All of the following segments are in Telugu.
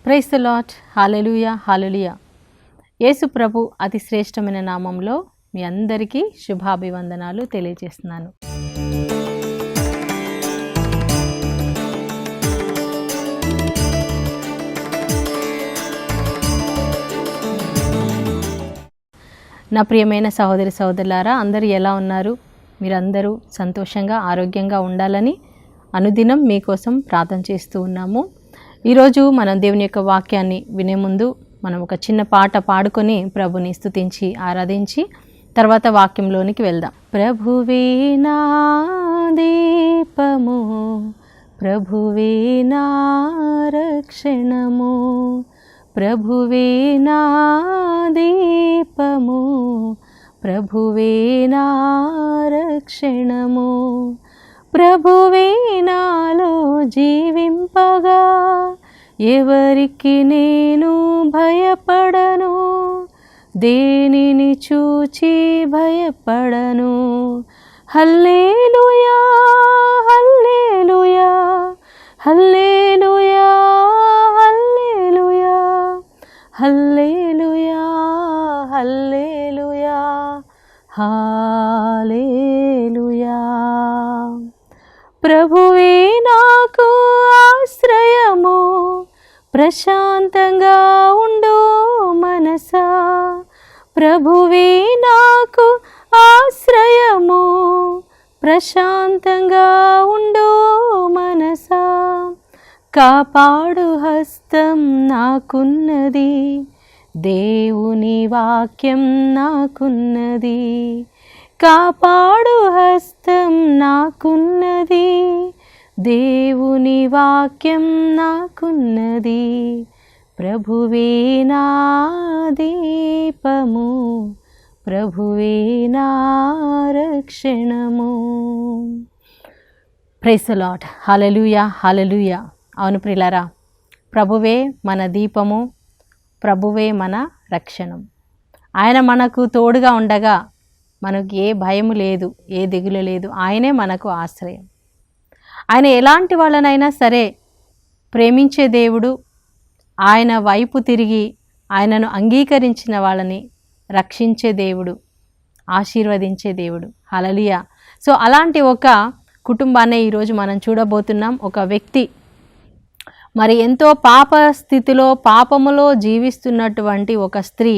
Praise the lord. Hallelujah hallelujah. యేసు ప్రభు అతి శ్రేష్టమైన నామంలో మీ అందరికీ శుభాభివందనాలు తెలియజేస్తున్నాను. నా ప్రియమైన సహోదరి సహోదరులారా, అందరూ ఎలా ఉన్నారు? మీరందరూ సంతోషంగా ఆరోగ్యంగా ఉండాలని అనుదినం మీకోసం ప్రార్థన చేస్తూ ఉన్నాము. ఈరోజు మనం దేవుని యొక్క వాక్యాన్ని వినే ముందు మనం ఒక చిన్న పాట పాడుకొని ప్రభుని స్తుతించి ఆరాధించి తర్వాత వాక్యంలోనికి వెళ్దాం. ప్రభువే నా దీపము, ప్రభువే నా రక్షణము, ప్రభువే నా దీపము, ప్రభువే నా రక్షణము, ప్రభువే నాలో జీవింపగా ఎవరికి నేను భయపడను, దేనిని చూచి భయపడను. హల్లెలూయా హల్లెలూయా హల్లెలూయా హల్లెలూయా హల్లెలూయా హల్లెలూయా హల్లెలూయా. ప్రభువే నాకు ఆశ్రయము, ప్రశాంతంగా ఉండు మనసా, ప్రభువే నాకు ఆశ్రయము, ప్రశాంతంగా ఉండు మనసా. కాపాడు హస్తం నాకున్నది, దేవుని వాక్యం నాకున్నది. కాపాడు హస్తం నాకున్నది, దేవుని వాక్యం నాకున్నది. ప్రభువే నా దీపము, ప్రభువే నా రక్షణము. Praise the lord. Hallelujah hallelujah. అవును ప్రియులారా, ప్రభువే మన దీపము, ప్రభువే మన రక్షణం. ఆయన మనకు తోడుగా ఉండగా మనకు ఏ భయము లేదు, ఏ దిగులు లేదు. ఆయనే మనకు ఆశ్రయం. ఆయన ఎలాంటి వాళ్ళనైనా సరే ప్రేమించే దేవుడు. ఆయన వైపు తిరిగి ఆయనను అంగీకరించిన వాళ్ళని రక్షించే దేవుడు, ఆశీర్వదించే దేవుడు. హల్లెలూయా. సో అలాంటి ఒక కుటుంబాన్ని ఈరోజు మనం చూడబోతున్నాం. ఒక వ్యక్తి మరి ఎంతో పాప స్థితిలో, పాపములో జీవిస్తున్నటువంటి ఒక స్త్రీ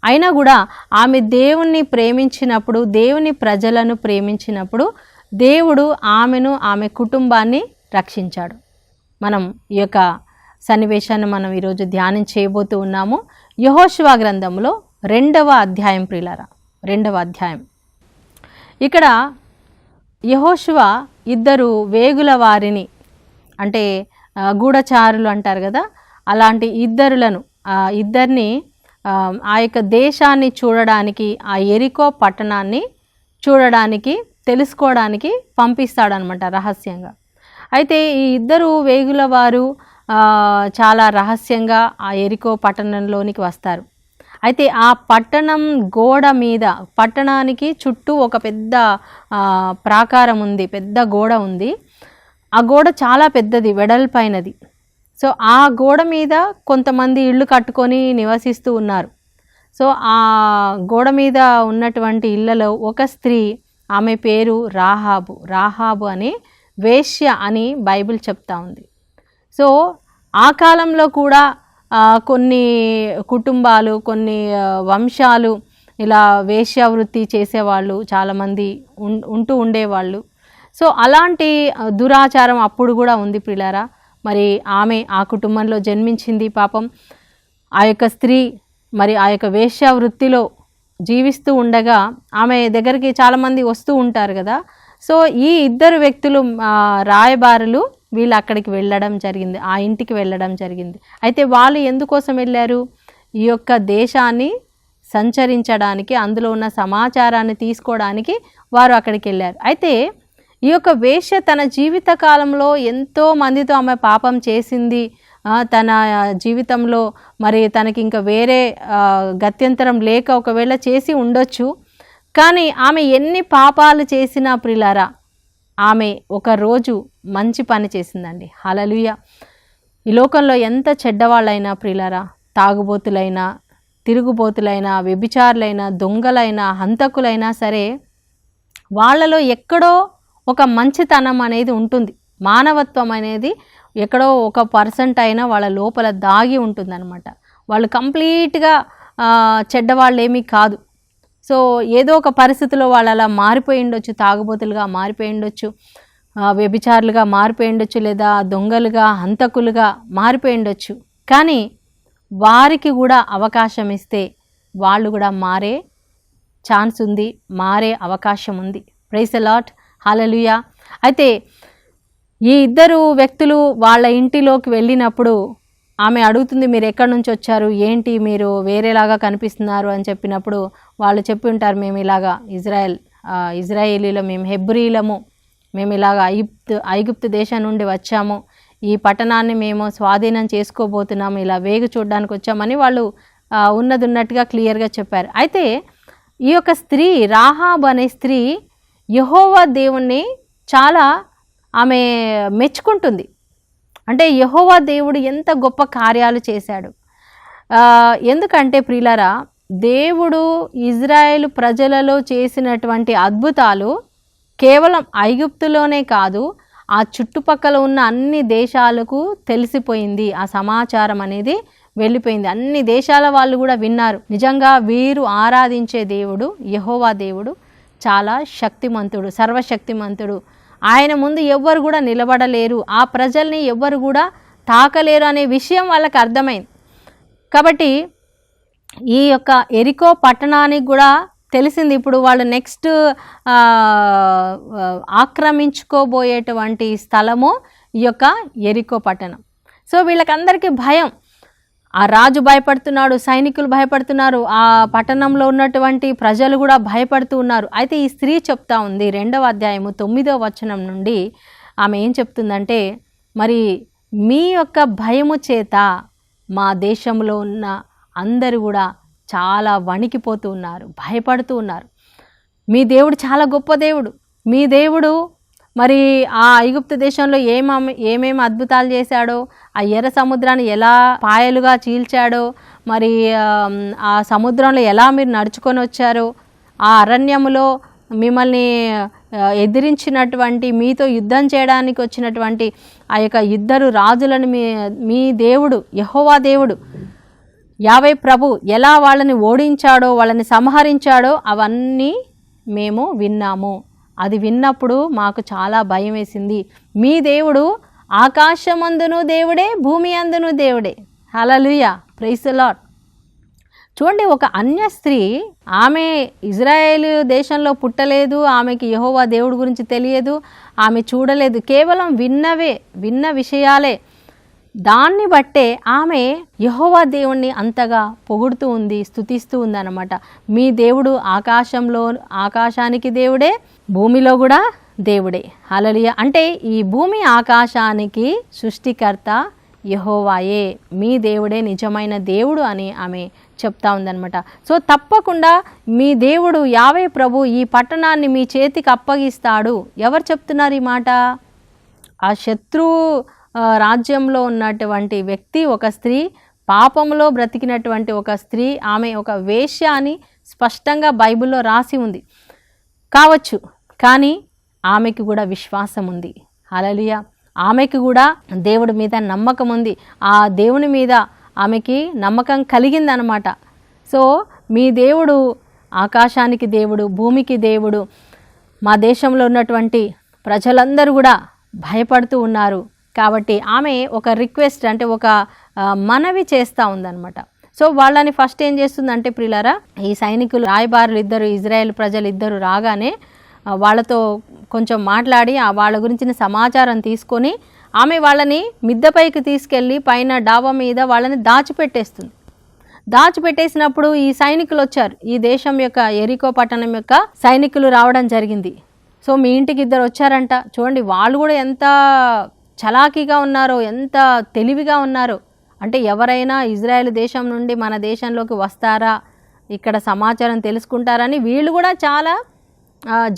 అయినా కూడా ఆమె దేవుణ్ణి ప్రేమించినప్పుడు, దేవుని ప్రజలను ప్రేమించినప్పుడు దేవుడు ఆమెను, ఆమె కుటుంబాన్ని రక్షించాడు. మనం ఈ యొక్క సన్నివేశాన్ని మనం ఈరోజు ధ్యానం చేయబోతూ ఉన్నాము. యెహోషువ గ్రంథంలో 2వ అధ్యాయం ప్రియులారా, 2వ అధ్యాయం. ఇక్కడ యెహోషువ ఇద్దరు వేగుల వారిని, అంటే గూఢచారులు అంటారు కదా, అలాంటి ఇద్దరిని ఆ యొక్క దేశాన్ని చూడడానికి, ఆ యెరికో పట్టణాన్ని చూడడానికి, తెలుసుకోవడానికి పంపిస్తాడనమాట రహస్యంగా. అయితే ఈ ఇద్దరు వేగుల వారు చాలా రహస్యంగా ఆ యెరికో పట్టణంలోనికి వస్తారు. అయితే ఆ పట్టణం గోడ మీద, పట్టణానికి చుట్టూ ఒక పెద్ద ప్రాకారం ఉంది, పెద్ద గోడ ఉంది. ఆ గోడ చాలా పెద్దది, వెడల్పైనది. సో ఆ గోడ మీద కొంతమంది ఇళ్ళు కట్టుకొని నివసిస్తూ ఉన్నారు. సో ఆ గోడ మీద ఉన్నటువంటి ఇళ్ళలో ఒక స్త్రీ, ఆమె పేరు రాహాబు. రాహాబు అని వేశ్య అని బైబిల్ చెప్తా ఉంది. సో ఆ కాలంలో కూడా కొన్ని కుటుంబాలు, కొన్ని వంశాలు ఇలా వేశ్యావృత్తి చేసేవాళ్ళు చాలామంది ఉంటూ ఉండేవాళ్ళు. సో అలాంటి దురాచారం అప్పుడు కూడా ఉంది ప్రియులారా. మరి ఆమె ఆ కుటుంబంలో జన్మించింది. పాపం ఆ యొక్క స్త్రీ మరి ఆ యొక్క వేశ్యావృత్తిలో జీవిస్తూ ఉండగా ఆమె దగ్గరికి చాలామంది వస్తూ ఉంటారు కదా. సో ఈ ఇద్దరు వ్యక్తులు, రాయబారులు, వీళ్ళు అక్కడికి వెళ్ళడం జరిగింది, ఆ ఇంటికి వెళ్ళడం జరిగింది. అయితే వాళ్ళు ఎందుకోసం వెళ్ళారు? ఈ యొక్క దేశాన్ని సంచరించడానికి, అందులో ఉన్న సమాచారాన్ని తీసుకోవడానికి వారు అక్కడికి వెళ్ళారు. అయితే ఈ యొక్క వేశ్య తన జీవిత కాలంలో ఎంతో మందితో ఆమె పాపం చేసింది. తన జీవితంలో మరి తనకి ఇంకా వేరే గత్యంతరం లేక ఒకవేళ చేసి ఉండొచ్చు. కానీ ఆమె ఎన్ని పాపాలు చేసినా ప్రియులారా, ఆమె ఒక రోజు మంచి పని చేసిందండి. హల్లెలూయా. ఈ లోకంలో ఎంత చెడ్డవాళ్ళైనా ప్రియులారా, తాగుబోతులైనా, తిరుగుబోతులైనా, వ్యభిచారులైనా, దొంగలైనా, హంతకులైనా సరే వాళ్ళలో ఎక్కడో ఒక మంచితనం అనేది ఉంటుంది. మానవత్వం అనేది ఎక్కడో 1% అయినా వాళ్ళ లోపల దాగి ఉంటుందన్నమాట. వాళ్ళు కంప్లీట్గా చెడ్డవాళ్ళు ఏమీ కాదు. సో ఏదో ఒక పరిస్థితిలో వాళ్ళు అలా మారిపోయి ఉండొచ్చు, తాగుబోతులుగా మారిపోయి ఉండొచ్చు, వ్యభిచారులుగా మారిపోయి ఉండొచ్చు, లేదా దొంగలుగా, హంతకులుగా మారిపోయి ఉండొచ్చు. కానీ వారికి కూడా అవకాశం ఇస్తే వాళ్ళు కూడా మారే ఛాన్స్ ఉంది, మారే అవకాశం ఉంది. ప్రైజ్ ది లార్డ్, హల్లెలూయా. అయితే ఈ ఇద్దరు వ్యక్తులు వాళ్ళ ఇంటిలోకి వెళ్ళినప్పుడు ఆమె అడుగుతుంది, మీరు ఎక్కడి నుంచి వచ్చారు, ఏంటి మీరు వేరేలాగా కనిపిస్తున్నారు అని చెప్పినప్పుడు వాళ్ళు చెప్పి ఉంటారు, మేము ఇలాగా ఇజ్రాయేలీలో, మేము హెబ్రీలము, మేము ఇలాగ ఐగుప్తు దేశం నుండి వచ్చాము, ఈ పట్టణాన్ని మేము స్వాధీనం చేసుకోబోతున్నాము, ఇలా వేగు చూడడానికి వచ్చామని వాళ్ళు ఉన్నది ఉన్నట్టుగా క్లియర్గా చెప్పారు. అయితే ఈ యొక్క స్త్రీ, రాహాబ్ అనే స్త్రీ, యెహోవా దేవుణ్ణి చాలా ఆమె మెచ్చుకుంటుంది. అంటే యెహోవా దేవుడు ఎంత గొప్ప కార్యాలు చేశాడు. ఎందుకంటే ప్రియులారా, దేవుడు ఇజ్రాయేలు ప్రజలలో చేసినటువంటి అద్భుతాలు కేవలం ఐగుప్తులోనే కాదు, ఆ చుట్టుపక్కల ఉన్న అన్ని దేశాలకు తెలిసిపోయింది. ఆ సమాచారం అనేది వెళ్ళిపోయింది. అన్ని దేశాల వాళ్ళు కూడా విన్నారు. నిజంగా వీరు ఆరాధించే దేవుడు, యెహోవా దేవుడు చాలా శక్తిమంతుడు, సర్వశక్తిమంతుడు. ఆయన ముందు ఎవ్వరు కూడా నిలబడలేరు, ఆ ప్రజల్ని ఎవ్వరు కూడా తాకలేరు అనే విషయం వాళ్ళకి అర్థమైంది. కాబట్టి ఈ యొక్క ఎరికో పట్టణానికి కూడా తెలిసింది. ఇప్పుడు వాళ్ళు నెక్స్ట్ ఆక్రమించుకోబోయేటువంటి స్థలము ఈ యొక్క ఎరికో పట్టణం. సో వీళ్ళకందరికీ భయం. ఆ రాజు భయపడుతున్నాడు, సైనికులు భయపడుతున్నారు, ఆ పట్టణంలో ఉన్నటువంటి ప్రజలు కూడా భయపడుతూ ఉన్నారు. అయితే ఈ స్త్రీ చెప్తా ఉంది, 2వ అధ్యాయము 9వ వచనం నుండి ఆమె ఏం చెప్తుందంటే, మరి మీ యొక్క భయము చేత మా దేశంలో ఉన్న అందరూ కూడా చాలా వణికిపోతూ ఉన్నారు, భయపడుతూ ఉన్నారు. మీ దేవుడు చాలా గొప్ప దేవుడు. మీ దేవుడు మరి ఆ ఐగుప్తు దేశంలో ఏమేమి అద్భుతాలు చేశాడో, ఆ ఎర్ర సముద్రాన్ని ఎలా పాయలుగా చీల్చాడో, మరి ఆ సముద్రంలో ఎలా మీరు నడుచుకొని వచ్చారో, ఆ అరణ్యములో మిమ్మల్ని ఎదిరించినటువంటి, మీతో యుద్ధం చేయడానికి వచ్చినటువంటి ఆ యొక్క ఇద్దరు రాజులను మీ దేవుడు యెహోవా దేవుడు యావే ప్రభు ఎలా వాళ్ళని ఓడించాడో, వాళ్ళని సంహరించాడో అవన్నీ మేము విన్నాము. అది విన్నప్పుడు మాకు చాలా భయం వేసింది. మీ దేవుడు ఆకాశమందును దేవుడే, భూమి అందును దేవుడే. హల్లెలూయా, ప్రైజ్ ది లార్డ్. చూడండి, ఒక అన్య స్త్రీ, ఆమె ఇజ్రాయేల్ దేశంలో పుట్టలేదు, ఆమెకి యెహోవా దేవుడి గురించి తెలియదు, ఆమె చూడలేదు, కేవలం విన్న విషయాలే. దాన్ని బట్టే ఆమె యెహోవా దేవుణ్ణి అంతగా పొగుడుతూ ఉంది, స్తుతిస్తూ ఉందన్నమాట. మీ దేవుడు ఆకాశానికి దేవుడే, భూమిలో కూడా దేవుడే. హల్లెలూయా. అంటే ఈ భూమి ఆకాశానికి సృష్టికర్త యెహోవాయే, మీ దేవుడే నిజమైన దేవుడు అని ఆమె చెప్తా ఉందన్నమాట. సో తప్పకుండా మీ దేవుడు యావే ప్రభు ఈ పట్టణాన్ని మీ చేతికి అప్పగిస్తాడు. ఎవరు చెప్తున్నారు ఈ మాట? ఆ శత్రువు రాజ్యంలో ఉన్నటువంటి వ్యక్తి, ఒక స్త్రీ, పాపంలో బ్రతికినటువంటి ఒక స్త్రీ, ఆమె ఒక వేశ్య అని స్పష్టంగా బైబిల్లో రాసి ఉంది కావచ్చు, కానీ ఆమెకి కూడా విశ్వాసం ఉంది. హల్లెలూయా. ఆమెకి కూడా దేవుడి మీద నమ్మకం ఉంది. ఆ దేవుని మీద ఆమెకి నమ్మకం కలిగిందనమాట. సో మీ దేవుడు ఆకాశానికి దేవుడు, భూమికి దేవుడు, మా దేశంలో ఉన్నటువంటి ప్రజలందరూ కూడా భయపడుతూ ఉన్నారు. కాబట్టి ఆమె ఒక రిక్వెస్ట్, అంటే ఒక మనవి చేస్తూ ఉందన్నమాట. సో వాళ్ళని ఫస్ట్ ఏం చేస్తుందంటే ప్రియులారా, ఈ సైనికులు, రాయబారులు ఇద్దరు, ఇజ్రాయెల్ ప్రజలు ఇద్దరు రాగానే వాళ్ళతో కొంచెం మాట్లాడి వాళ్ళ గురించిన సమాచారం తీసుకొని ఆమె వాళ్ళని మిద్దెపైకి తీసుకెళ్ళి పైన డాబా మీద వాళ్ళని దాచిపెట్టేస్తుంది. దాచిపెట్టేసినప్పుడు ఈ సైనికులు వచ్చారు, ఈ దేశం యొక్క ఎరికో పట్టణం యొక్క సైనికులు రావడం జరిగింది. సో మీ ఇంటికి ఇద్దరు వచ్చారంట. చూడండి, వాళ్ళు కూడా ఎంత చలాకీగా ఉన్నారో, ఎంత తెలివిగా ఉన్నారో. అంటే ఎవరైనా ఇజ్రాయెల్ దేశం నుండి మన దేశంలోకి వస్తారా, ఇక్కడ సమాచారం తెలుసుకుంటారని వీళ్ళు కూడా చాలా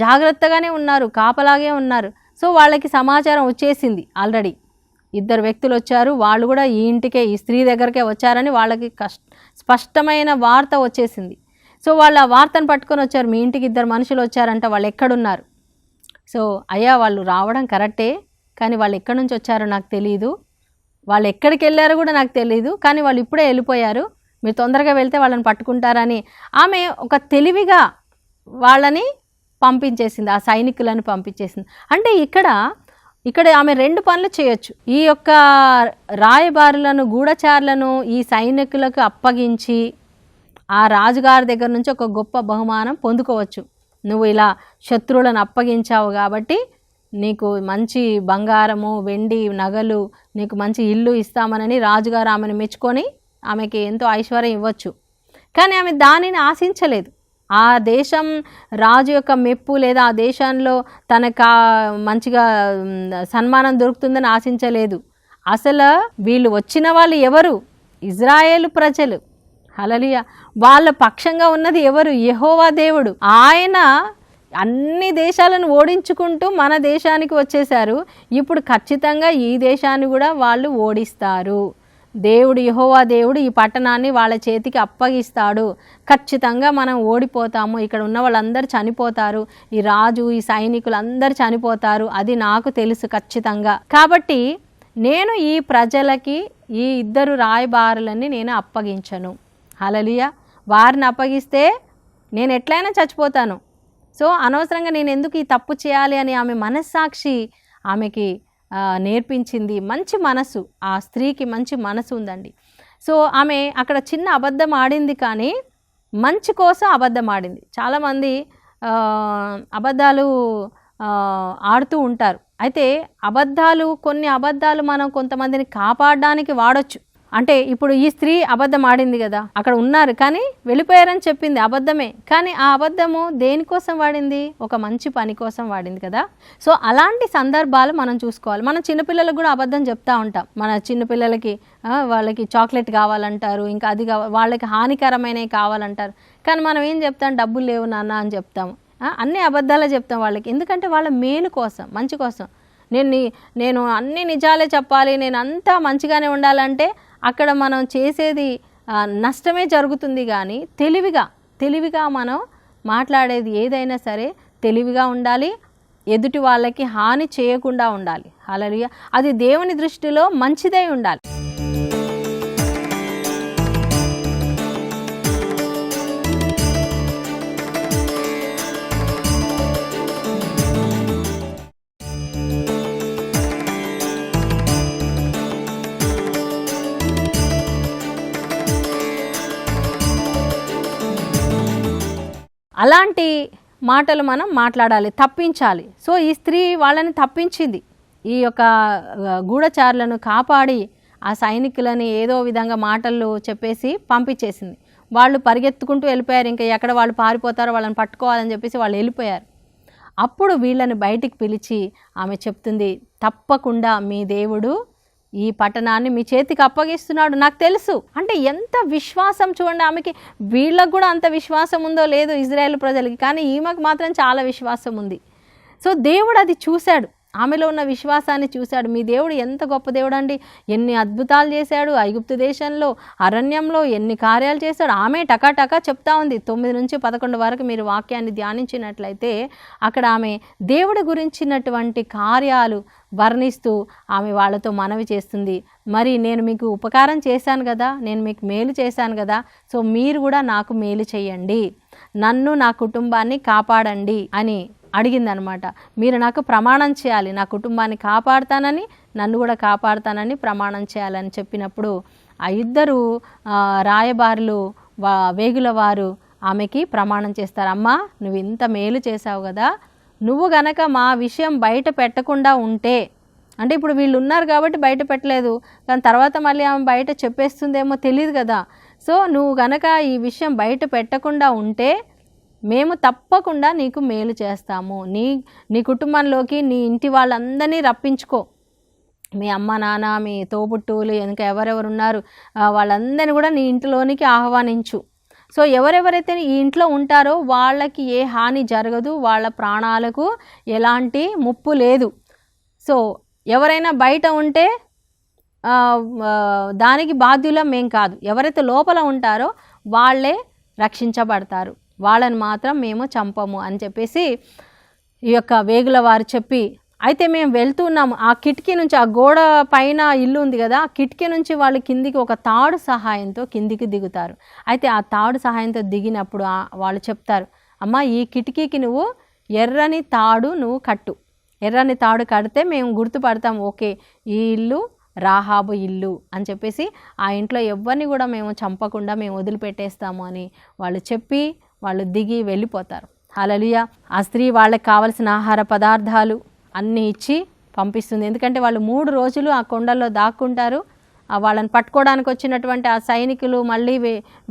జాగ్రత్తగానే ఉన్నారు, కాపలాగే ఉన్నారు. సో వాళ్ళకి సమాచారం వచ్చేసింది ఆల్రెడీ. 2 వ్యక్తులు వచ్చారు, వాళ్ళు కూడా ఈ ఇంటికే, ఈ స్త్రీ దగ్గరికే వచ్చారని వాళ్ళకి స్పష్టమైన వార్త వచ్చేసింది. సో వాళ్ళు ఆ వార్తను పట్టుకొని వచ్చారు, మీ ఇంటికి 2 మనుషులు వచ్చారంట, వాళ్ళు ఎక్కడున్నారు? సో అయ్యా వాళ్ళు రావడం కరెక్టే, కానీ వాళ్ళు ఎక్కడి నుంచి వచ్చారో నాకు తెలియదు, వాళ్ళు ఎక్కడికి వెళ్ళారో కూడా నాకు తెలియదు, కానీ వాళ్ళు ఇప్పుడే వెళ్ళిపోయారు, మీరు తొందరగా వెళ్తే వాళ్ళని పట్టుకుంటారని ఆమె ఒక తెలివిగా వాళ్ళని పంపించేసింది, ఆ సైనికులను పంపించేసింది. అంటే ఇక్కడ ఆమె 2 పనులు చేయొచ్చు. ఈ యొక్క రాయబారులను, గూఢచారులను ఈ సైనికులకు అప్పగించి ఆ రాజుగారి దగ్గర నుంచి ఒక గొప్ప బహుమానం పొందుకోవచ్చు. నువ్వు ఇలా శత్రువులను అప్పగించావు కాబట్టి నీకు మంచి బంగారము, వెండి, నగలు, నీకు మంచి ఇల్లు ఇస్తామనని రాజుగారు ఆమెను మెచ్చుకొని ఆమెకి ఎంతో ఐశ్వర్యం ఇవ్వచ్చు. కానీ ఆమె దానిని ఆశించలేదు. ఆ దేశం రాజు యొక్క మెప్పు లేదా ఆ దేశంలో తనకు మంచిగా సన్మానం దొరుకుతుందని ఆశించలేదు. అసలు వీళ్ళు వచ్చిన వాళ్ళు ఎవరు? ఇజ్రాయేలు ప్రజలు. హల్లెలూయా. వాళ్ళ పక్షంగా ఉన్నది ఎవరు? యెహోవా దేవుడు. ఆయన అన్ని దేశాలను ఓడించుకుంటూ మన దేశానికి వచ్చేశారు. ఇప్పుడు ఖచ్చితంగా ఈ దేశాన్ని కూడా వాళ్ళు ఓడిస్తారు. దేవుడు, యెహోవా దేవుడు ఈ పట్టణాన్ని వాళ్ళ చేతికి అప్పగిస్తాడు. ఖచ్చితంగా మనం ఓడిపోతాము, ఇక్కడ ఉన్న వాళ్ళందరూ చనిపోతారు, ఈ రాజు, ఈ సైనికులు అందరూ చనిపోతారు, అది నాకు తెలుసు ఖచ్చితంగా. కాబట్టి నేను ఈ ప్రజలకి ఈ 2 రాయబారులని నేను అప్పగించను. హల్లెలూయా. వారిని అప్పగిస్తే నేను ఎట్లయినా చచ్చిపోతాను. సో అనవసరంగా నేను ఎందుకు ఈ తప్పు చేయాలి అని ఆమె మనస్సాక్షి ఆమెకి నేర్పించింది. మంచి మనసు, ఆ స్త్రీకి మంచి మనసు ఉందండి. సో ఆమె అక్కడ చిన్న అబద్ధం ఆడింది, కానీ మంచి కోసం అబద్ధం ఆడింది. చాలామంది అబద్ధాలు ఆడుతూ ఉంటారు. అయితే కొన్ని అబద్ధాలు మనం కొంతమందిని కాపాడడానికి వాడొచ్చు. అంటే ఇప్పుడు ఈ స్త్రీ అబద్ధం ఆడింది కదా, అక్కడ ఉన్నారు కానీ వెళ్ళిపోయారని చెప్పింది, అబద్ధమే. కానీ ఆ అబద్ధము దేనికోసం వాడింది? ఒక మంచి పని కోసం వాడింది కదా. సో అలాంటి సందర్భాలు మనం చూసుకోవాలి. మన చిన్నపిల్లలకు కూడా అబద్ధం చెప్తా ఉంటాం. మన చిన్నపిల్లలకి వాళ్ళకి చాక్లెట్ కావాలంటారు, ఇంకా అది వాళ్ళకి హానికరమైనవి కావాలంటారు. కానీ మనం ఏం చెప్తాం? డబ్బులు లేవు నాన్న అని చెప్తాము. అన్ని అబద్ధాలే చెప్తాం వాళ్ళకి. ఎందుకంటే వాళ్ళ మేలు కోసం, మంచి కోసం. నేను అన్ని నిజాలే చెప్పాలి, నేను అంతా మంచిగానే ఉండాలంటే అక్కడ మనం చేసేది నష్టమే జరుగుతుంది. కానీ తెలివిగా మనం మాట్లాడేది ఏదైనా సరే తెలివిగా ఉండాలి, ఎదుటి వాళ్ళకి హాని చేయకుండా ఉండాలి. హల్లెలూయా. అది దేవుని దృష్టిలో మంచిదై ఉండాలి. అలాంటి మాటలు మనం మాట్లాడాలి, తప్పించాలి. సో ఈ స్త్రీ వాళ్ళని తప్పించింది, ఈ యొక్క గూఢచారులను కాపాడి ఆ సైనికులని ఏదో విధంగా మాటలు చెప్పేసి పంపించేసింది. వాళ్ళు పరిగెత్తుకుంటూ వెళ్ళిపోయారు. ఇంకా ఎక్కడ వాళ్ళు పారిపోతారో వాళ్ళని పట్టుకోవాలని చెప్పేసి వాళ్ళు వెళ్ళిపోయారు. అప్పుడు వీళ్ళని బయటికి పిలిచి ఆమె చెప్తుంది, తప్పకుండా మీ దేవుడు ఈ పట్టణాన్ని మీ చేతికి అప్పగిస్తున్నాడు, నాకు తెలుసు. అంటే ఎంత విశ్వాసం చూడండి ఆమెకి. వీళ్ళకు కూడా అంత విశ్వాసం ఉందో లేదో ఇజ్రాయేల్ ప్రజలకి, కానీ ఈమెకు మాత్రం చాలా విశ్వాసం ఉంది. సో దేవుడు అది చూశాడు, ఆమెలో ఉన్న విశ్వాసాన్ని చూశాడు. మీ దేవుడు ఎంత గొప్ప దేవుడు అండి, ఎన్ని అద్భుతాలు చేశాడు ఐగుప్తు దేశంలో, అరణ్యంలో ఎన్ని కార్యాలు చేశాడు. ఆమె టకాటకా చెప్తా ఉంది. 9 నుంచి 11 వరకు మీరు వాక్యాన్ని ధ్యానించినట్లయితే అక్కడ ఆమె దేవుడి గురించినటువంటి కార్యాలు వర్ణిస్తూ ఆమె వాళ్ళతో మనవి చేస్తుంది. మరి నేను మీకు ఉపకారం చేశాను కదా, నేను మీకు మేలు చేశాను కదా, సో మీరు కూడా నాకు మేలు చేయండి, నన్ను నా కుటుంబాన్ని కాపాడండి అని అడిగిందనమాట. మీరు నాకు ప్రమాణం చేయాలి, నా కుటుంబాన్ని కాపాడుతానని, నన్ను కూడా కాపాడుతానని ప్రమాణం చేయాలని చెప్పినప్పుడు ఆ 2 రాయబారులు వేగుల వారు ఆమెకి ప్రమాణం చేస్తారు. అమ్మా, నువ్వు ఇంత మేలు చేశావు కదా, నువ్వు గనక మా విషయం బయట పెట్టకుండా ఉంటే, అంటే ఇప్పుడు వీళ్ళు ఉన్నారు కాబట్టి బయట పెట్టలేదు, కానీ తర్వాత మళ్ళీ ఆమె బయట చెప్పేస్తుందేమో తెలియదు కదా. సో నువ్వు గనక ఈ విషయం బయట పెట్టకుండా ఉంటే మేము తప్పకుండా నీకు మేలు చేస్తాము, నీ కుటుంబంలోకి నీ ఇంటి వాళ్ళందరినీ రప్పించుకో, మీ అమ్మ నాన్న, మీ తోబుట్టువులు, ఇంకా ఎవరెవరు ఉన్నారు వాళ్ళందరినీ కూడా నీ ఇంటిలోనికి ఆహ్వానించు. సో ఎవరెవరైతే ఈ ఇంట్లో ఉంటారో వాళ్ళకి ఏ హాని జరగదు, వాళ్ళ ప్రాణాలకు ఎలాంటి ముప్పు లేదు. సో ఎవరైనా బయట ఉంటే దానికి బాధ్యులం మేం కాదు. ఎవరైతే లోపల ఉంటారో వాళ్ళే రక్షించబడతారు, వాళ్ళని మాత్రం మేము చంపము అని చెప్పేసి ఈ యొక్క వేగుల వారు చెప్పి, అయితే మేము వెళ్తున్నాము ఆ కిటికీ నుంచి, ఆ గోడ పైన ఇల్లు ఉంది కదా, ఆ కిటికీ నుంచి వాళ్ళు కిందికి ఒక తాడు సహాయంతో కిందికి దిగుతారు. అయితే ఆ తాడు సహాయంతో దిగినప్పుడు వాళ్ళు చెప్తారు, అమ్మ ఈ కిటికీకి నువ్వు ఎర్రని తాడు నువ్వు కట్టు, ఎర్రని తాడు కడితే మేము గుర్తుపడతాం, ఓకే ఈ ఇల్లు రాహాబు ఇల్లు అని చెప్పేసి, ఆ ఇంట్లో ఎవరిని కూడా మేము చంపకుండా మేము వదిలిపెట్టేస్తాము అని వాళ్ళు చెప్పి వాళ్ళు దిగి వెళ్ళిపోతారు. హల్లెలూయా. ఆ స్త్రీ వాళ్ళకి కావలసిన ఆహార పదార్థాలు అన్నీ ఇచ్చి పంపిస్తుంది. ఎందుకంటే వాళ్ళు 3 రోజులు ఆ కొండల్లో దాక్కుంటారు. వాళ్ళని పట్టుకోవడానికి వచ్చినటువంటి ఆ సైనికులు మళ్ళీ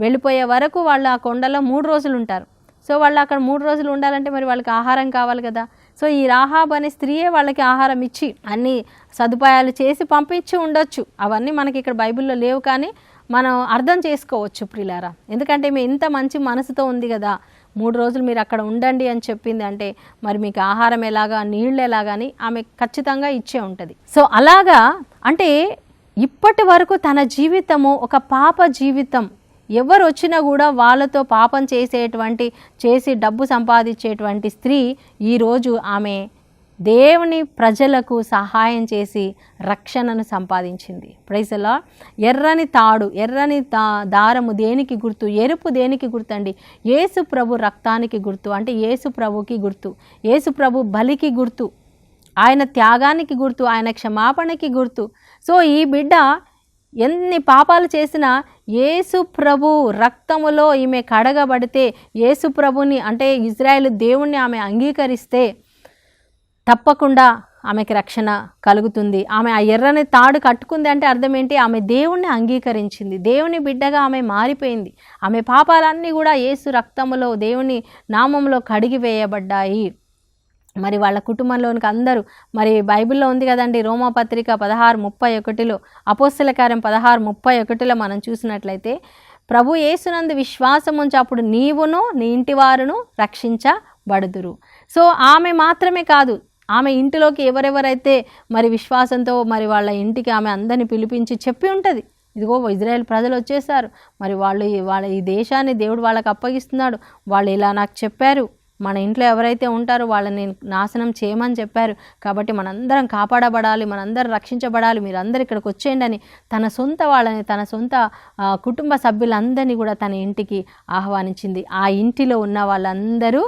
వెళ్ళిపోయే వరకు వాళ్ళు ఆ కొండలో 3 రోజులు ఉంటారు. సో వాళ్ళు అక్కడ 3 రోజులు ఉండాలంటే మరి వాళ్ళకి ఆహారం కావాలి కదా. సో ఈ రాహాబ్ అనే స్త్రీయే వాళ్ళకి ఆహారం ఇచ్చి అన్ని సదుపాయాలు చేసి పంపించి ఉండొచ్చు. అవన్నీ మనకి ఇక్కడ బైబిల్లో లేవు, కానీ మనం అర్థం చేసుకోవచ్చు ప్రియులారా. ఎందుకంటే మీ ఇంత మంచి మనసుతో ఉంది కదా, 3 రోజులు మీరు అక్కడ ఉండండి అని చెప్పింది అంటే మరి మీకు ఆహారం ఎలాగా, నీళ్ళు ఎలాగని ఆమె ఖచ్చితంగా ఇచ్చే ఉంటుంది. సో అలాగా అంటే ఇప్పటి వరకు తన జీవితము ఒక పాప జీవితం, ఎవరు వచ్చినా కూడా వాళ్ళతో పాపం చేసి డబ్బు సంపాదించేటువంటి స్త్రీ ఈరోజు ఆమె దేవుని ప్రజలకు సహాయం చేసి రక్షణను సంపాదించింది. Praise the Lord. ఎర్రని తాడు, ఎర్రని దారము దేనికి గుర్తు? ఎరుపు దేనికి గుర్తు అండి? యేసు ప్రభు రక్తానికి గుర్తు, అంటే యేసు ప్రభుకి గుర్తు, యేసు ప్రభు బలికి గుర్తు, ఆయన త్యాగానికి గుర్తు, ఆయన క్షమాపణకి గుర్తు. సో ఈ బిడ్డ ఎన్ని పాపాలు చేసినా యేసు ప్రభు రక్తములో ఈమె కడగబడితే, యేసు ప్రభుని అంటే ఇజ్రాయేలు దేవుణ్ణి ఆమె అంగీకరిస్తే తప్పకుండా ఆమెకి రక్షణ కలుగుతుంది. ఆమె ఆ ఎర్రని తాడు కట్టుకుంది అంటే అర్థం ఏంటి? ఆమె దేవుణ్ణి అంగీకరించింది, దేవుని బిడ్డగా ఆమె మారిపోయింది. ఆమె పాపాలన్నీ కూడా యేసు రక్తములో దేవుని నామంలో కడిగి వేయబడ్డాయి. మరి వాళ్ళ కుటుంబంలోనికి అందరూ, మరి బైబిల్లో ఉంది కదండి, రోమాపత్రిక 16:31, అపోస్తల కార్యం 16:31 మనం చూసినట్లయితే, ప్రభు యేసునందు విశ్వాసం ఉంచి అప్పుడు నీవును నీ ఇంటి వారును రక్షించబడుదురు. సో ఆమె మాత్రమే కాదు, ఆమె ఇంటిలోకి ఎవరెవరైతే మరి విశ్వాసంతో మరి వాళ్ళ ఇంటికి ఆమె అందరిని పిలిపించి చెప్పి ఉంటుంది, ఇదిగో ఇజ్రాయేల్ ప్రజలు వచ్చేసారు, మరి వాళ్ళ ఈ దేశాన్ని దేవుడు వాళ్ళకి అప్పగిస్తున్నాడు, వాళ్ళు ఇలా నాకు చెప్పారు, మన ఇంట్లో ఎవరైతే ఉంటారో వాళ్ళని నాశనం చేయమని చెప్పారు, కాబట్టి మనందరం కాపాడబడాలి, మనందరం రక్షించబడాలి, మీరందరూ ఇక్కడికి వచ్చేయండి అని తన సొంత వాళ్ళని, తన సొంత కుటుంబ సభ్యులందరినీ కూడా తన ఇంటికి ఆహ్వానించింది. ఆ ఇంటిలో ఉన్న వాళ్ళందరూ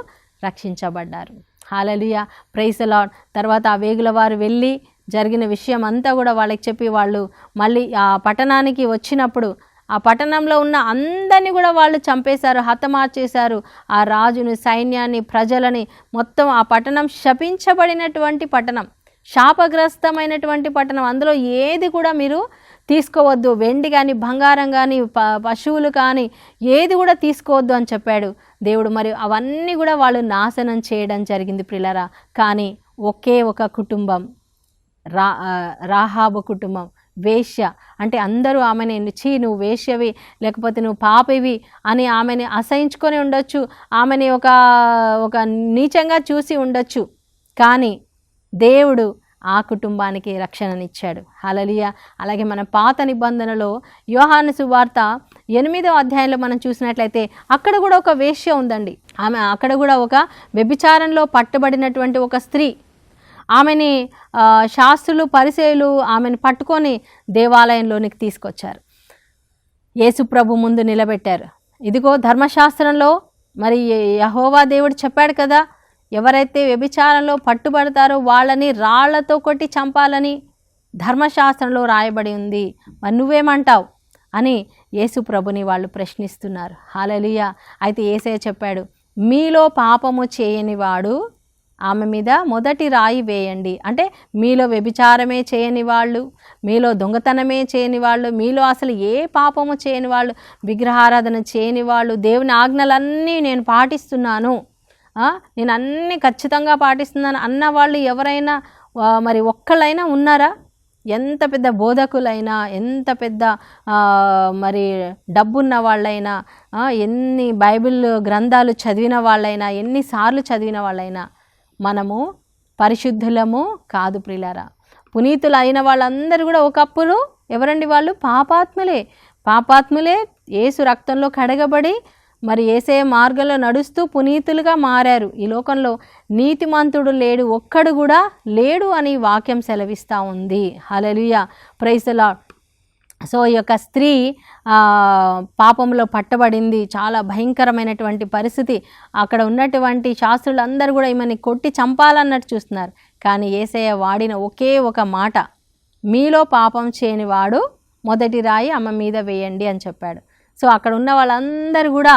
రక్షించబడ్డారు. హల్లెలూయా, ప్రైజ్ ది లార్డ్. తర్వాత ఆ వేగుల వారు వెళ్ళి జరిగిన విషయం అంతా కూడా వాళ్ళకి చెప్పి వాళ్ళు మళ్ళీ ఆ పట్టణానికి వచ్చినప్పుడు ఆ పట్టణంలో ఉన్న అందరినీ కూడా వాళ్ళు చంపేశారు, హతమార్చేశారు. ఆ రాజుని, సైన్యాన్ని, ప్రజలని మొత్తం. ఆ పట్టణం శపించబడినటువంటి పట్టణం, శాపగ్రస్తమైనటువంటి పట్టణం. అందులో ఏది కూడా మీరు తీసుకోవద్దు, వెండి కానీ బంగారం కానీ పశువులు కానీ ఏది కూడా తీసుకోవద్దు అని చెప్పాడు దేవుడు. మరి అవన్నీ కూడా వాళ్ళు నాశనం చేయడం జరిగింది ప్రియులారా. కానీ ఒకే ఒక కుటుంబం, రాహాబు కుటుంబం, వేశ్య, అంటే అందరూ ఆమెని నువ్వు వేశ్యవి, లేకపోతే నువ్వు పాపివి అని ఆమెని అసహించుకొని ఉండొచ్చు, ఆమెని ఒక నీచంగా చూసి ఉండొచ్చు, కానీ దేవుడు ఆ కుటుంబానికి రక్షణనిచ్చాడు. హల్లెలూయా. అలాగే మన పాత నిబంధనలో యోహాను సువార్త 8వ అధ్యాయంలో మనం చూసినట్లయితే అక్కడ కూడా ఒక వేశ్య ఉందండి. ఆమె అక్కడ కూడా ఒక వ్యభిచారంలో పట్టుబడినటువంటి ఒక స్త్రీ. ఆమెని శాస్త్రులు, పరిసయ్యులు ఆమెను పట్టుకొని దేవాలయంలోనికి తీసుకొచ్చారు, యేసు ప్రభు ముందు నిలబెట్టారు. ఇదిగో ధర్మశాస్త్రంలో మరి యెహోవా దేవుడు చెప్పాడు కదా, ఎవరైతే వ్యభిచారంలో పట్టుబడతారో వాళ్ళని రాళ్లతో కొట్టి చంపాలని ధర్మశాస్త్రంలో రాయబడి ఉంది, మరి నువ్వేమంటావు అని యేసు ప్రభుని వాళ్ళు ప్రశ్నిస్తున్నారు. హల్లెలూయా. అయితే యేసయ్య చెప్పాడు, మీలో పాపము చేయని వాడు ఆమె మీద మొదటి రాయి వేయండి. అంటే మీలో వ్యభిచారమే చేయని వాళ్ళు, మీలో దొంగతనమే చేయని వాళ్ళు, మీలో అసలు ఏ పాపము చేయని వాళ్ళు, విగ్రహారాధన చేయని వాళ్ళు, దేవుని ఆజ్ఞలన్నీ నేను పాటిస్తున్నాను, నేను అన్నీ ఖచ్చితంగా పాటిస్తున్నాను అన్న వాళ్ళు ఎవరైనా మరి ఒక్కళ్ళైనా ఉన్నారా? ఎంత పెద్ద బోధకులైనా, ఎంత పెద్ద మరి డబ్బున్న వాళ్ళైనా, ఎన్ని బైబిల్ గ్రంథాలు చదివిన వాళ్ళైనా, ఎన్నిసార్లు చదివిన వాళ్ళైనా మనము పరిశుద్ధులము కాదు ప్రియులారా. పునీతులు అయిన వాళ్ళందరూ కూడా ఒకప్పుడు ఎవరండి వాళ్ళు? పాపాత్ములే యేసు రక్తంలో కడగబడి మరి యేసయ్య మార్గంలో నడుస్తూ పునీతులుగా మారారు. ఈ లోకంలో నీతిమంతుడు లేడు, ఒక్కడు కూడా లేడు అని వాక్యం సెలవిస్తూ ఉంది. హల్లెలూయా, ప్రైజ్ ది లార్డ్. సో ఈ యొక్క స్త్రీ పాపంలో పట్టబడింది. చాలా భయంకరమైనటువంటి పరిస్థితి. అక్కడ ఉన్నటువంటి శాస్త్రులందరూ కూడా ఈమెని కొట్టి చంపాలన్నట్టు చూస్తున్నారు. కానీ యేసయ్య వాడిన ఒకే ఒక మాట, మీలో పాపం చేయని వాడు మొదటి రాయి ఆమె మీద వేయండి అని చెప్పాడు. సో అక్కడ ఉన్న వాళ్ళందరూ కూడా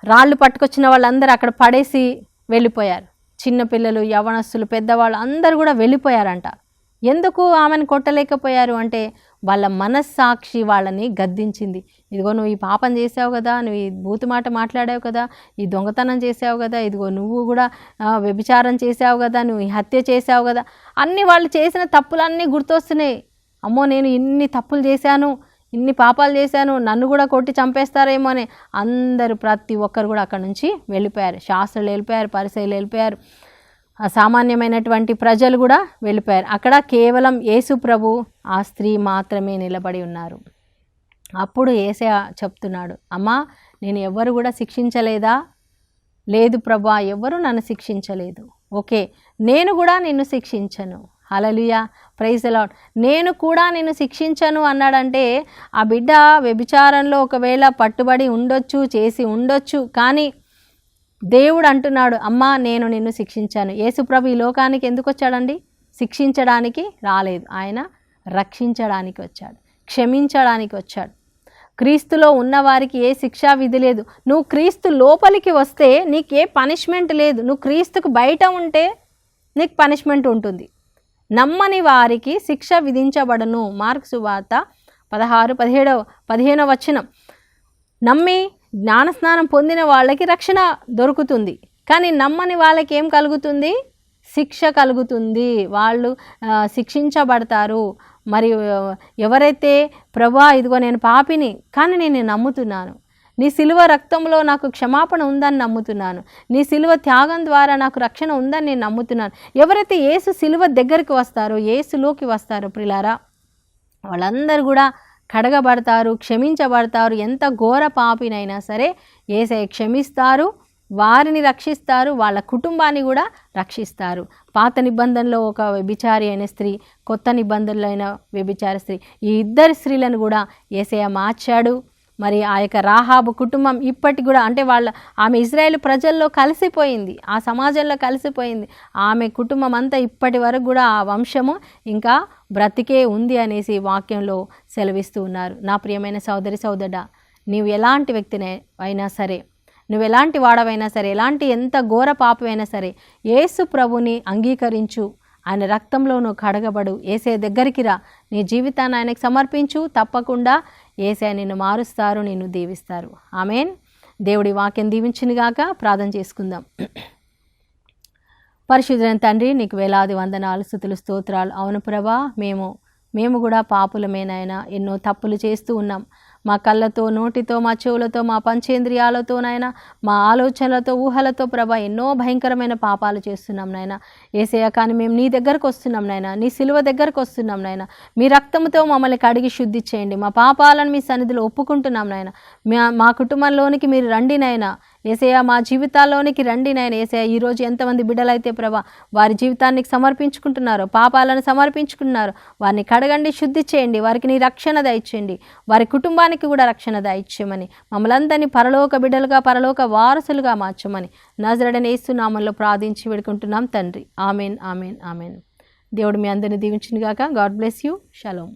రాళ్ళు పట్టుకొచ్చిన వాళ్ళందరూ అక్కడ పడేసి వెళ్ళిపోయారు. చిన్నపిల్లలు, యవనస్తులు, పెద్దవాళ్ళు అందరూ కూడా వెళ్ళిపోయారంట. ఎందుకు ఆమెను కొట్టలేకపోయారు అంటే వాళ్ళ మనస్సాక్షి వాళ్ళని గద్దించింది. ఇదిగో నువ్వు ఈ పాపం చేసావు కదా, నువ్వు ఈ బూతు మాట మాట్లాడావు కదా, ఈ దొంగతనం చేసావు కదా, ఇదిగో నువ్వు కూడా వ్యభిచారం చేసావు కదా, నువ్వు ఈ హత్య చేసావు కదా, అన్ని వాళ్ళు చేసిన తప్పులన్నీ గుర్తొస్తున్నాయి. అమ్మో నేను ఇన్ని తప్పులు చేశాను, ఇన్ని పాపాలు చేశాను, నన్ను కూడా కొట్టి చంపేస్తారేమో అని అందరూ ప్రతి ఒక్కరు కూడా అక్కడ నుంచి వెళ్ళిపోయారు. శాస్త్రులు వెళ్ళిపోయారు, పరిసయ్యులు వెళ్ళిపోయారు, సామాన్యమైనటువంటి ప్రజలు కూడా వెళ్ళిపోయారు. అక్కడ కేవలం యేసు ప్రభు, ఆ స్త్రీ మాత్రమే నిలబడి ఉన్నారు. అప్పుడు యేసయ్య చెప్తున్నాడు, అమ్మా నేను ఎవ్వరు కూడా శిక్షించలేదా? లేదు ప్రభువా, ఎవ్వరూ నన్ను శిక్షించలేదు. ఓకే, నేను కూడా నిన్ను శిక్షించను. హల్లెలూయా, ప్రైజ్ ది లార్డ్. నేను కూడా నిన్ను శిక్షించను అన్నాడంటే ఆ బిడ్డ వ్యభిచారంలో ఒకవేళ పట్టుబడి ఉండొచ్చు, చేసి ఉండొచ్చు, కానీ దేవుడు అంటున్నాడు, అమ్మా నేను నిన్ను శిక్షించాను. యేసుప్రభు ఈ లోకానికి ఎందుకు వచ్చాడండి? శిక్షించడానికి రాలేదు, ఆయన రక్షించడానికి వచ్చాడు, క్షమించడానికి వచ్చాడు. క్రీస్తులో ఉన్నవారికి ఏ శిక్షా విధి లేదు. నువ్వు క్రీస్తు లోపలికి వస్తే నీకే పనిష్మెంట్ లేదు. నువ్వు క్రీస్తుకు బయట ఉంటే నీకు పనిష్మెంట్ ఉంటుంది. నమ్మని వారికి శిక్ష విధించబడను. మార్కు సువార్త 16:15 వచనం. నమ్మి జ్ఞానస్నానం పొందిన వాళ్ళకి రక్షణ దొరుకుతుంది, కానీ నమ్మని వాళ్ళకి ఏం కలుగుతుంది? శిక్ష కలుగుతుంది. వాళ్ళు శిక్షించబడతారు. మరి ఎవరైతే ప్రభువా ఇదిగో నేను పాపిని, కానీ నేను నమ్ముతున్నాను, నీ సిలువ రక్తంలో నాకు క్షమాపణ ఉందని నమ్ముతున్నాను, నీ సిలువ త్యాగం ద్వారా నాకు రక్షణ ఉందని నేను నమ్ముతున్నాను. ఎవరైతే యేసు సిలువ దగ్గరికి వస్తారో, యేసులోకి వస్తారో ప్రిలారా, వాళ్ళందరూ కూడా కడగబడతారు, క్షమించబడతారు. ఎంత ఘోర పాపినైనా సరే యేసయ్య క్షమిస్తారు, వారిని రక్షిస్తారు, వాళ్ళ కుటుంబాన్ని కూడా రక్షిస్తారు. పాత నిబంధనలో ఒక వ్యభిచారి అయిన స్త్రీ, కొత్త నిబంధనలో అయిన వ్యభిచారి స్త్రీ, ఈ ఇద్దరు స్త్రీలను కూడా యేసయ్య మార్చాడు. మరి ఆ యొక్క రాహాబు కుటుంబం ఇప్పటికి కూడా, అంటే ఆమె ఇజ్రాయేల్ ప్రజల్లో కలిసిపోయింది, ఆ సమాజంలో కలిసిపోయింది. ఆమె కుటుంబం అంతా ఇప్పటి వరకు కూడా ఆ వంశము ఇంకా బ్రతికే ఉంది అనేసి వాక్యంలో సెలవిస్తూ ఉన్నారు. నా ప్రియమైన సోదరి సోదరుడా, నీవు ఎలాంటి వ్యక్తిని అయినా సరే, నువ్వు ఎలాంటి వాడవైనా సరే, ఎంత ఘోర పాపమైనా సరే, యేసు ప్రభుని అంగీకరించు, ఆయన రక్తంలో నువ్వు కడగబడు, యేసయ్య దగ్గరికి రా, నీ జీవితాన్ని ఆయనకు సమర్పించు. తప్పకుండా యేసయ్య నిన్ను మారుస్తారు, నిన్ను దీవిస్తారు. ఆమేన్. దేవుడి వాక్యం దీవించునుగాక. ప్రార్థన చేసుకుందాం. పరిశుద్ధులైన తండ్రి, నీకు వేలాది వందనాలు, స్తుతులు, స్తోత్రాలు. అవును ప్రభా, మేము కూడా పాపులమేనాయన, ఎన్నో తప్పులు చేస్తూ ఉన్నాం. మా కళ్ళతో, నోటితో, మా చెవులతో, మా పంచేంద్రియాలతో నాయన, మా ఆలోచనలతో, ఊహలతో ప్రభా ఎన్నో భయంకరమైన పాపాలు చేస్తున్నాం నాయన. యేసయ్య, కానీ మేము నీ దగ్గరకు వస్తున్నాం నాయన, నీ సిలువ దగ్గరకు వస్తున్నాం నాయన. మీ రక్తంతో మమ్మల్ని కడిగి శుద్ధి చేయండి. మా పాపాలను మీ సన్నిధిలో ఒప్పుకుంటున్నాం నాయన. మా కుటుంబంలోనికి మీరు రండి నాయన. యేసయ్య, మా జీవితాల్లోనికి రండి నాయన. యేసయ్య, ఈరోజు ఎంతమంది బిడ్డలైతే ప్రభా వారి జీవితానికి సమర్పించుకుంటున్నారో, పాపాలను సమర్పించుకుంటున్నారో, వారిని కడగండి, శుద్ధి చేయండి. వారికి నీ రక్షణ దయచేయండి. వారి కుటుంబానికి కూడా రక్షణ దయచేయమని, మమ్మల్ందరినీ పరలోక బిడ్డలుగా, పరలోక వారసులుగా మార్చమని నజరేయుడైన యేసు నామములో ప్రార్థించి వేడుకుంటున్నాం తండ్రి. Amen, amen, amen. దేవుడు మీ అందరిని దీవించునుగాక. God bless you. షలోమ్.